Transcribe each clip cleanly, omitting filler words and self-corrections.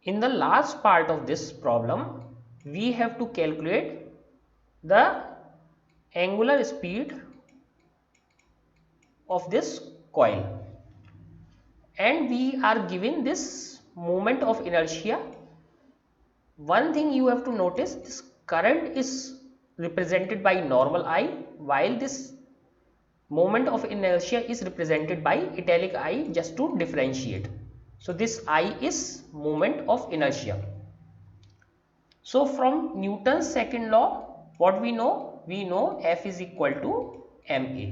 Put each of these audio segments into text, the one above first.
In the last part of this problem, we have to calculate the angular speed of this coil, and we are given this moment of inertia. One thing you have to notice, this current is represented by normal I, while this moment of inertia is represented by italic I, just to differentiate. So this I is moment of inertia. So from Newton's second law, what we know? We know F is equal to ma.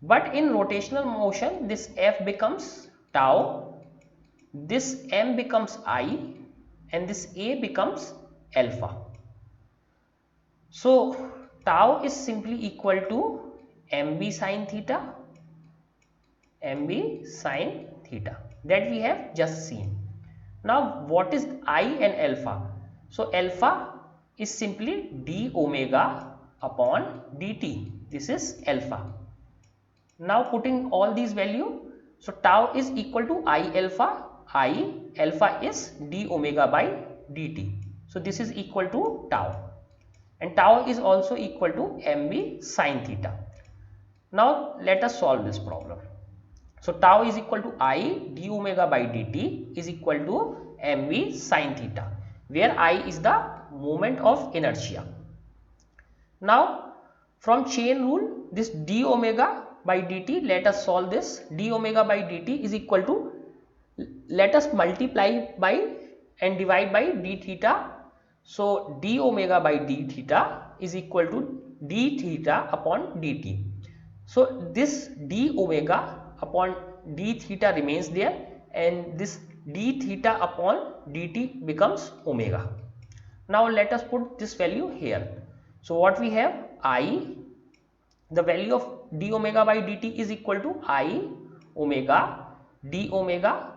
But in rotational motion, this F becomes tau, this m becomes I, and this a becomes alpha. So tau is simply equal to mb sine theta, that we have just seen. Now what is I and alpha? So alpha is simply d omega upon dt. This is alpha. Now putting all these value, so tau is equal to I alpha is d omega by dt. So this is equal to tau, and tau is also equal to mb sine theta. Now let us solve this problem. So tau is equal to I d omega by dt is equal to mv sine theta, where I is the moment of inertia. Now from chain rule, this d omega by dt, let us solve this. D omega by dt is equal to, let us multiply by and divide by d theta. So d omega by d theta is equal to d theta upon dt. So this d omega upon d theta remains there, and this d theta upon dt becomes omega. Now let us put this value here. So what we have, I, the value of d omega by dt is equal to I omega d omega,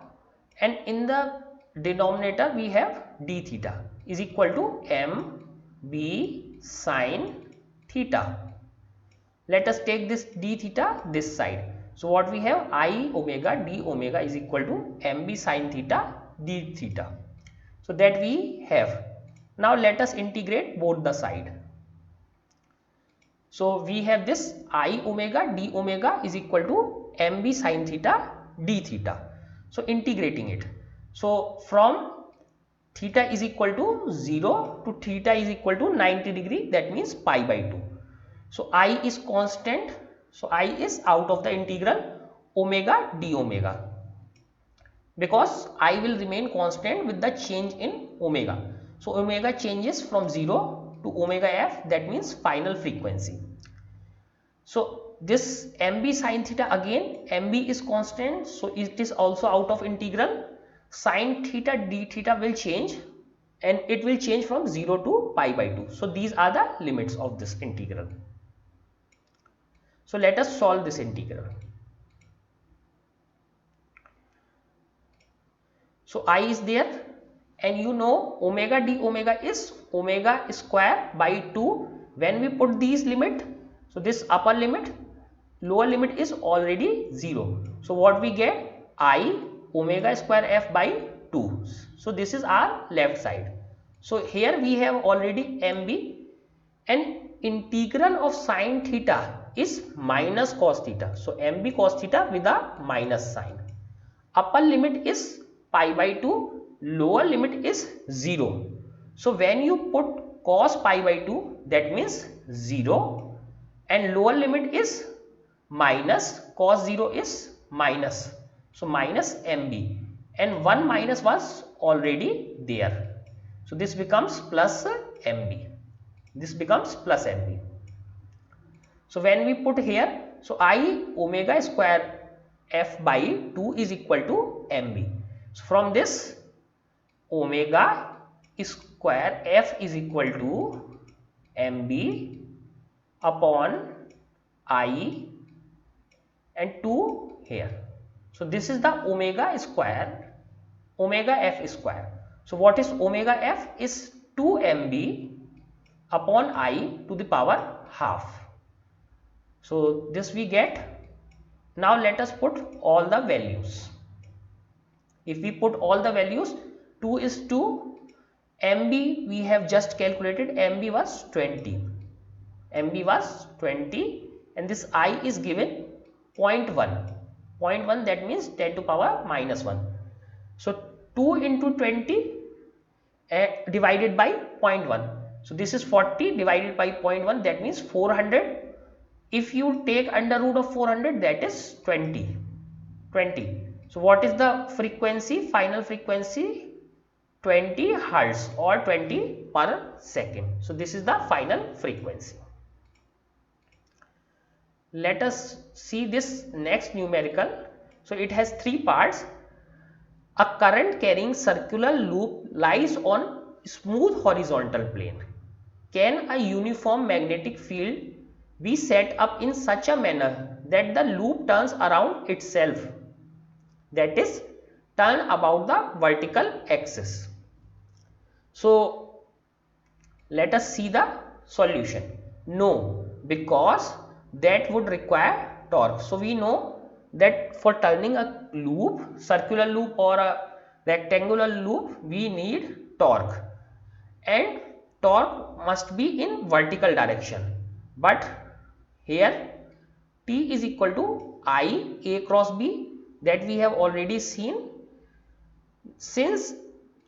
and in the denominator we have d theta is equal to m b sine theta. Let us take this d theta this side. So what we have, I omega d omega is equal to mb sine theta d theta. So that we have. Now let us integrate both the side. So we have this I omega d omega is equal to mb sine theta d theta. So integrating it. So from theta is equal to 0 to theta is equal to 90 degree, that means pi by 2. So I is constant, so I is out of the integral omega d omega, because I will remain constant with the change in omega. So omega changes from 0 to omega f, that means final frequency. So this mb sine theta, again mb is constant, so it is also out of integral. Sine theta d theta will change, and it will change from 0 to pi by 2. So these are the limits of this integral. So let us solve this integral. So I is there, and you know omega d omega is omega square by 2. When we put these limit, so this upper limit, lower limit is already 0. So what we get, I omega square f by 2. So this is our left side. So here we have already mb, and integral of sine theta is minus cos theta. So mb cos theta with a minus sign. Upper limit is pi by 2, lower limit is 0. So when you put cos pi by 2, that means 0, and lower limit is minus cos 0 is minus. So minus mb, and 1 minus was already there. So this becomes plus mb. This becomes plus mb. So when we put here, so I omega square f by 2 is equal to mb. So from this, omega square f is equal to mb upon I and 2 here. So this is the omega square, omega f square. So what is omega f? Is 2 mb upon I to the power half. So this we get. Now let us put all the values. If we put all the values, 2 is 2, MB we have just calculated, MB was 20. MB was 20 and this I is given 0.1. 0.1, that means 10 to power minus 1. So 2 into 20 divided by 0.1. So this is 40 divided by 0.1, that means 400. If you take under root of 400, that is 20. So what is the frequency, final frequency? 20 hertz or 20 per second. So this is the final frequency. Let us see this next numerical. So it has three parts. A current carrying circular loop lies on smooth horizontal plane. Can a uniform magnetic field be set up in such a manner that the loop turns around itself, that is, turn about the vertical axis? So let us see the solution. No, because that would require torque. So we know that for turning a loop, circular loop or a rectangular loop, we need torque, and torque must be in vertical direction. But here T is equal to I A cross B, that we have already seen. Since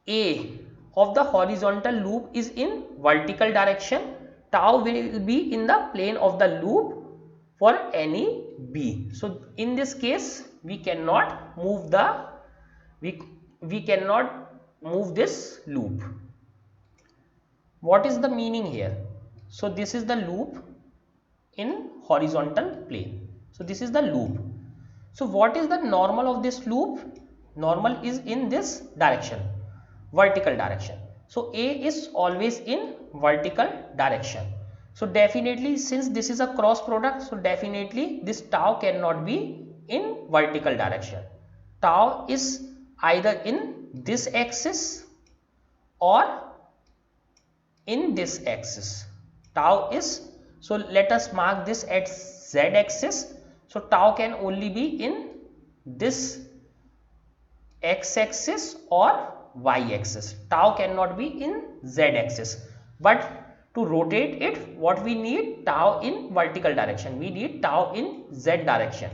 A of the horizontal loop is in vertical direction, tau will be in the plane of the loop for any B. So in this case we cannot move the we cannot move this loop. What is the meaning here? So this is the loop in horizontal plane. So this is the loop. So what is the normal of this loop? Normal is in this direction, vertical direction. So A is always in vertical direction. So definitely, since this is a cross product, so definitely this tau cannot be in vertical direction. Tau is either in this axis or in this axis. Tau is, so let us mark this at z axis. So tau can only be in this x axis or y axis. Tau cannot be in z axis. But to rotate it, what we need? Tau in vertical direction. We need tau in z direction.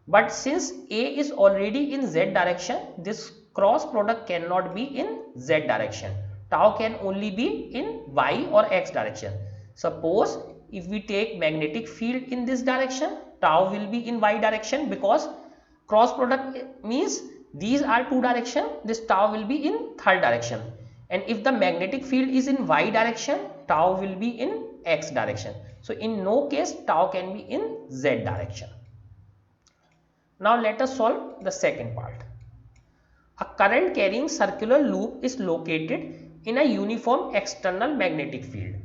But since A is already in z direction, this cross product cannot be in z direction. Tau can only be in y or x direction. Suppose if we take magnetic field in this direction, tau will be in y direction, because cross product means these are two direction, this tau will be in third direction. And if the magnetic field is in y direction, tau will be in x direction. So in no case tau can be in z direction. Now let us solve the second part. A current carrying circular loop is located in a uniform external magnetic field.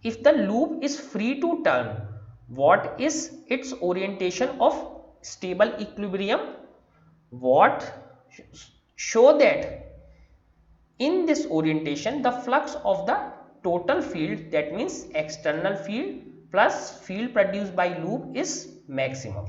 If the loop is free to turn, what is its orientation of stable equilibrium? What show that in this orientation the flux of the total field, that means external field plus field produced by loop, is maximum.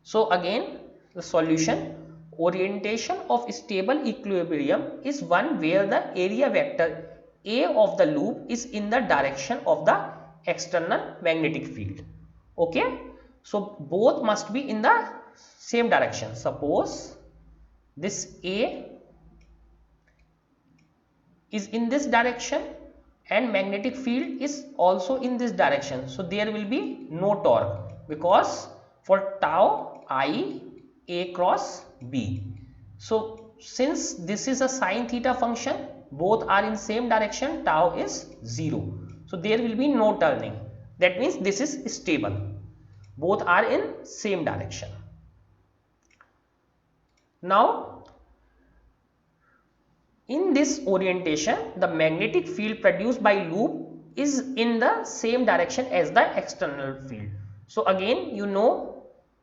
So again the solution, orientation of stable equilibrium is one where the area vector A of the loop is in the direction of the external magnetic field. Okay, so both must be in the same direction. Suppose this A is in this direction and magnetic field is also in this direction. So there will be no torque, because for tau I A cross B. So since this is a sine theta function, both are in same direction, tau is 0. So there will be no turning. That means this is stable. Both are in same direction. Now in this orientation, the magnetic field produced by loop is in the same direction as the external field. So again you know,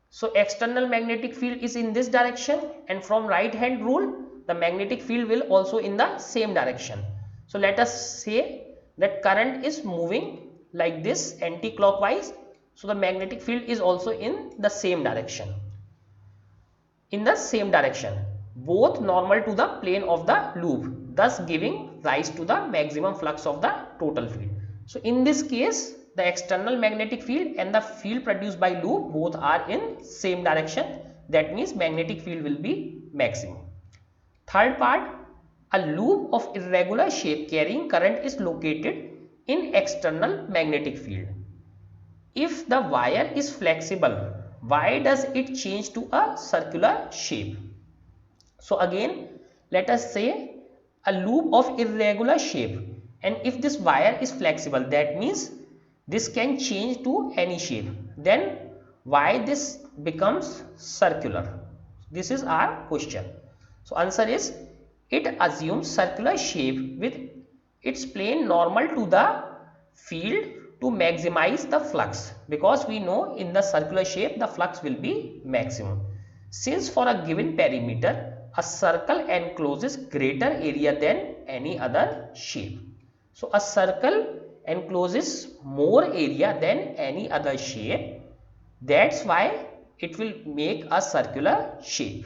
so external magnetic field is in this direction, and from right hand rule the magnetic field will also in the same direction. So let us say that current is moving like this anti-clockwise, so the magnetic field is also in the same direction. Both both normal to the plane of the loop, thus giving rise to the maximum flux of the total field. So in this case, the external magnetic field and the field produced by loop both are in same direction. That means magnetic field will be maximum. Third part, a loop of irregular shape carrying current is located in external magnetic field. If the wire is flexible, why does it change to a circular shape? So again, let us say a loop of irregular shape, and if this wire is flexible, that means this can change to any shape. Then why this becomes circular? This is our question. So answer is, it assumes circular shape with its plane normal to the field to maximize the flux, because we know in the circular shape the flux will be maximum. Since for a given perimeter a circle encloses greater area than any other shape. So a circle encloses more area than any other shape. That's why it will make a circular shape.